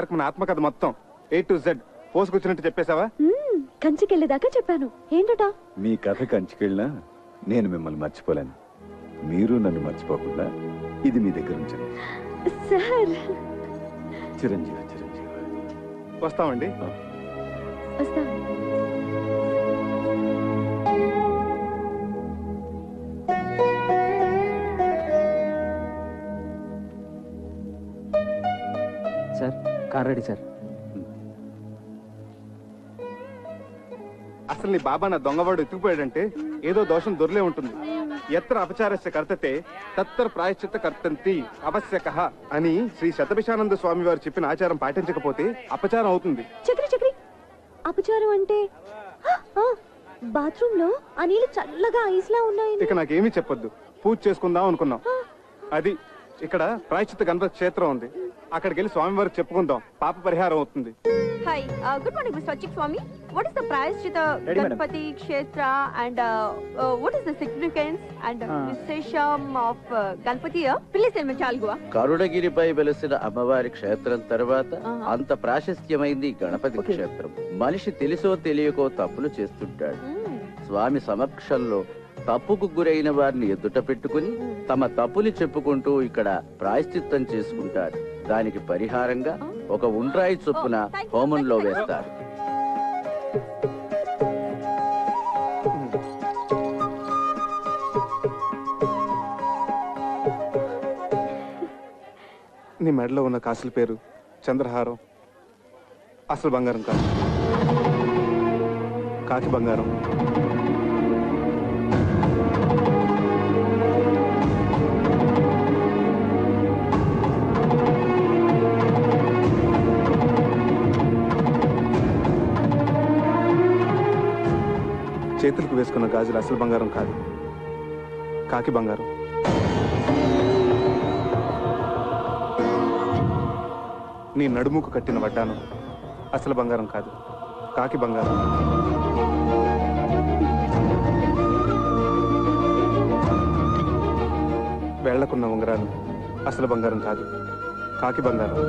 వాళ్ళకి మన ఆత్మకథ మొత్తం A to Z పోసుకొచ్చినట్టు చెప్పేశావా? కంచికెళ్ళేదాకా చెప్పాను. ఏంటట? మీ కథ కంచికెళ్ళినా నేను మిమ్మల్ని మర్చిపోలేను. మీరు నన్ను మర్చిపోకుండా ఇది మీ దగ్గర ఉంచండి. సార్ చిరంజీవి చిరంజీవి. వస్తామండి. వస్తాను. Sir car ready sir. అసలు నీ బాబా నా దొంగవాడు ఎత్తుకుపోయాడంటే ఏదో దోషం దొరలే ఉంటుంది. ఎత్ర అపచారస్య కర్తతే తత్తర ప్రాయశ్చిత్త కర్తంతి అవశ్యక అని శ్రీ శతభిషానంద స్వామి వారు చెప్పిన ఆచారం పాటించకపోతే అపచారం అవుతుంది. చక్రి చక్రి, అపచారం అంటే బాత్రూమ్ లో ఆ నీళ్లు చల్లగా ఐస్లా ఉన్నాయి. ఇక నాకేమీ చెప్పొద్దు. పూజ చేసుకుందాం అనుకున్నాం. అది ఇక్కడ ప్రాయశ్చిత్త గణపతి క్షేత్రం ఉంది. అక్కడికి వెళ్ళి స్వామి వారికి చెప్పుకుందాం. పాప పరిహారం అవుతుంది. Hi, good morning, Mr. Achik Swami. What is the Prayashchitta Ganpati Kshetra and what is the significance and Vishesham of Ganpati here? Please tell me, Chalgua. కరుణగిరిపై వెలసిన అమ్మవారి క్షేత్రం తర్వాత అంత ప్రాశస్త్యమైంది గణపతి క్షేత్రం. మనిషి తెలుసో తెలియకో తప్పులు చేస్తుంటాడు. స్వామి సమక్షంలో తప్పుకు గురైన వారిని ఎదుట పెట్టుకుని తమ తప్పులు చెప్పుకుంటూ ఇక్కడ ప్రాయశ్చిత్తం చేసుకుంటారు. దానికి పరిహారంగా ఒక ఉండ్రాయి చొప్పున హోమంలో వేస్తారు. నీ మెడలో ఉన్న కాసుల పేరు చంద్రహారం. అసలు బంగారం కాదు, కాకి బంగారం. చేతులకు వేసుకున్న గాజులు అసలు బంగారం కాదు, కాకి బంగారం. నీ నడుముకు కట్టిన వడ్డానం అసలు బంగారం కాదు, కాకి బంగారం. వేళ్లకున్న ఉంగరాలు అసలు బంగారం కాదు, కాకి బంగారం.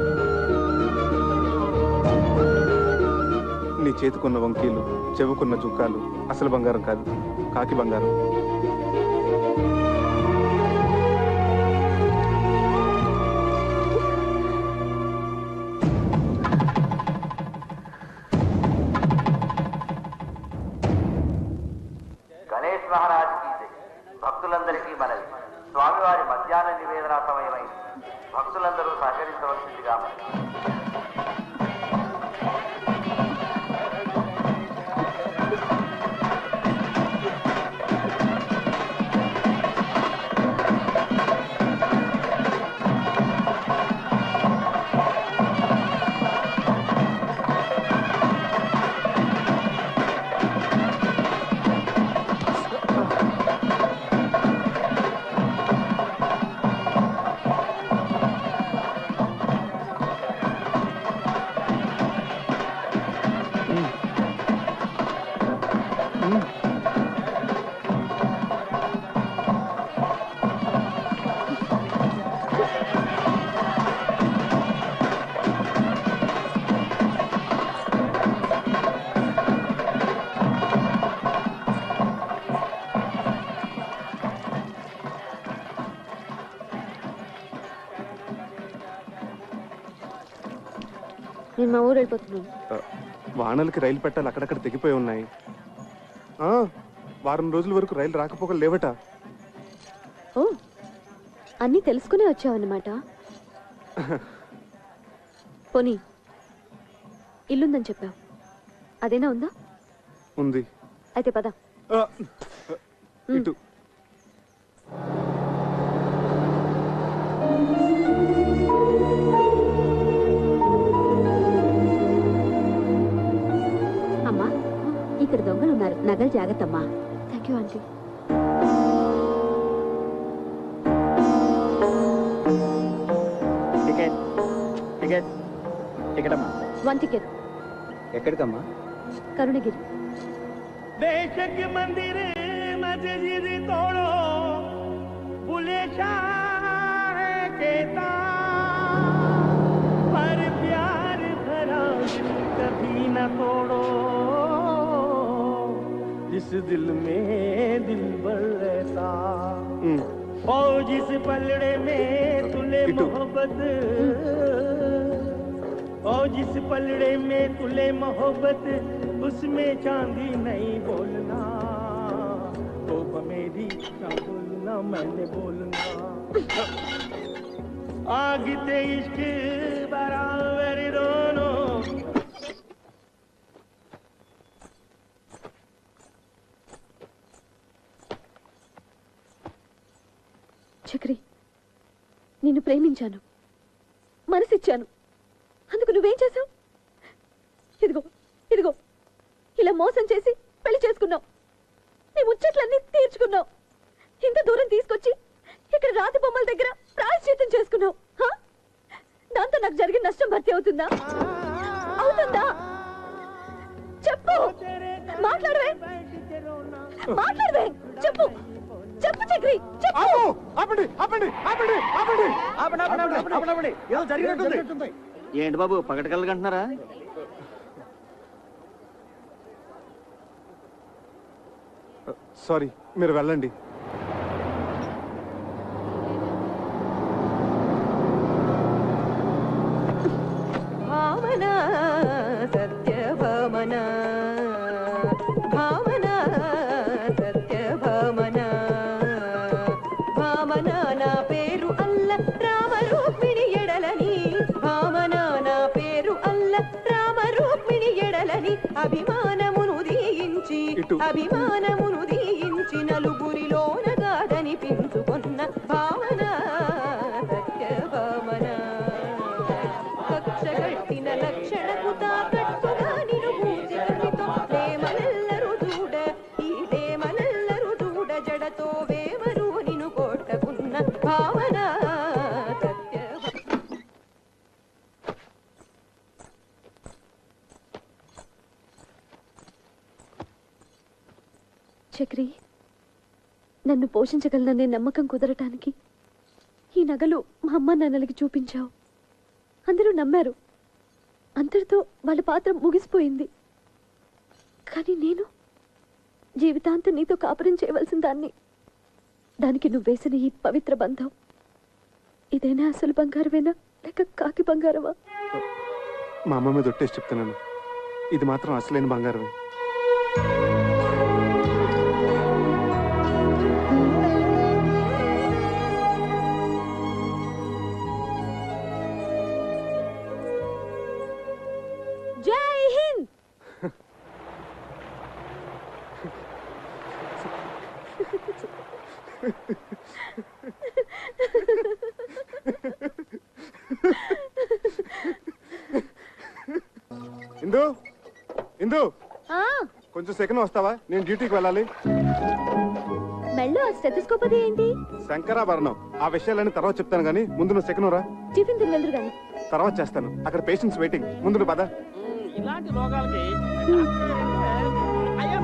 నీ చేతికున్న వంకీలు, చెవుకున్న జుక్కాలు అసలు బంగారం కాదు, కాకి బంగారం. గణేష్ మహారాజ్ की जय. భక్తులందరికీ మనవి, స్వామివారి మధ్యాహ్న నివేదన సమయమైంది. భక్తులందరూ సహకరించవలసిందిగా మనవి. నేను మా ఊరు వెళ్ళిపోతున్నాను. వానలకి రైలు పెట్టాలి అక్కడక్కడ తెగిపోయి ఉన్నాయి. వారం రోజుల వరకు రైలు రాకపోకలు లేవట. ఓ, అన్నీ తెలుసుకునే వచ్చావన్నమాట. పోనీ ఇల్లుందని చెప్పావు, అదేనా ఉందా? ఉంది. అయితే పద. ఇటు అమ్మా, ఇక్కడ దొంగలు ఉన్నారు, నగలు జాగ్రత్త అమ్మా. Thank you aunty. Ticket ticket ticket అమ్మా. 1 టికెట్. ఎక్కడికమ్మా? కరుణగిరి. देश के मंदिर मस्जिद तोड़ो, बुले शाह कहता, पर प्यार तोड़ो जिस दिल में दिल भर रहता और जिस पलड़े में तुले मोहब्बत और जिस पलड़े में तुले मोहब्बत उसमें चांदी नहीं बोलना तो मेरी ना बोलना मैंने बोलना आगे इश्क बराबर दोनों చక్రి నిన్ను ప్రేమించాను మనసిచ్చాను అందుకు నువ్వేం చేశావు ఇదిగో ఇదిగో ఇలా మోసం చేసి పెళ్లి చేసుకున్నావు నీ ముచ్చట్లన్నీ తీర్చుకున్నావు ఇంత దూరం తీసుకొచ్చి ఇక్కడ రాతి బొమ్మల దగ్గర ప్రాయశ్చిత్తం చేసుకున్నావు దాంతో నాకు జరిగిన నష్టం భర్తీ అవుతుందా అవుతుందా చెప్పు మాట్లాడవే మాట్లాడవే చెప్పు చెప్పు చక్రి చెప్పు ఆపండి ఆపండి ఆపండి ఆపండి ఏదో జరిగినట్టుంది. ఏంటి బాబు పగటకల్లుకంటున్నారా? సారీ మీరు వెళ్ళండి. భావన సత్యభామన భావన సత్యభామన భామన నా పేరు అల్ల రామ రూక్మిణి ఎడలని భామన నా పేరు అల్ల రామ రూక్మిణి ఎడలని అభిమానమును దీయించి నలుగురిలోన గాదనిపించుకున్న భావన సత్యభామన కక్షగట్టిన లక్షణకు తాకట్టుగా నిను పూజితునితో ప్రేమనెల్లరు చూడ ఈ ప్రేమనెల్లరు చూడ జడతో వేమరు నిను కొట్టకున్న భావన చక్రి నన్ను పోషించగలననే నమ్మకం కుదరటానికి ఈ నగలు మా అమ్మ నాన్నలకి చూపించావు అందరూ నమ్మారు అంతటితో వాళ్ళ పాత్ర ముగిసిపోయింది కానీ నేను జీవితాంతం నీతో కాపురం చేయవలసిన దాన్ని దానికి నువ్వు వేసిన ఈ పవిత్ర బంధం ఇదేనా అసలు బంగారమేనా లేక కాకి బంగారమా మా అమ్మ మీద ఒట్టేసి చెప్తున్నాను ఇది మాత్రం అసలైన బంగారమే. జై హింద్. ఇందు ఇందు కొంచెం సెకండ్ వస్తావా? నేను డ్యూటీకి వెళ్ళాలి. మెళ్ళో ఆ స్టెథోస్కోప్ అది ఏంటి? శంకరాభరణం. ఆ విషయాలన్నీ తర్వాత చెప్తాను కానీ ముందు నువ్వు సెకండ్ రా. టిఫిన్ తినలేదు కానీ తర్వాత చేస్తాను. అక్కడ పేషెంట్స్ వెయిటింగ్. ముందు నువ్వు పద. ఇలాంటి రోగాలకి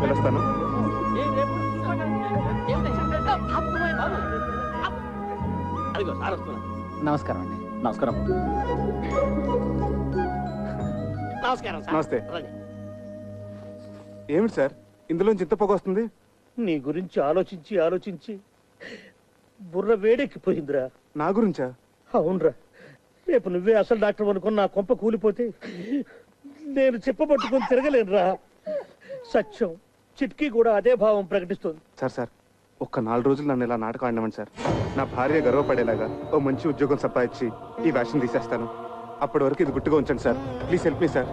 పిలుస్తాను. అదిగో సార్ వస్తున్నా. నమస్కారం అండి. నమస్కారం. నమస్కారం సార్. నమస్తే. ఏమిటి సార్ ఇందులోంచి ఇంత పొగ వస్తుంది? నీ గురించి ఆలోచించి ఆలోచించి బుర్ర వేడెక్కిపోయిందిరా. నా గురించా? అవునరా. రేపు నువ్వే అసలు డాక్టర్ అనుకుని నా కొంప కూలిపోతే నేను చెప్పబట్టుకుని తిరగలేనురా. సత్యం చిట్కీ కూడా అదే భావం ప్రకటిస్తుంది. సార్ ఒక్క 4 రోజులు నన్ను ఇలా నాటకం ఆడినామండి సార్. నా భార్య గర్వపడేలాగా ఓ మంచి ఉద్యోగం సంపాదించి ఈ వేషం తీసేస్తాను. అప్పటి వరకు ఇది గుట్టుగా ఉంచండి sir. Please help me sir.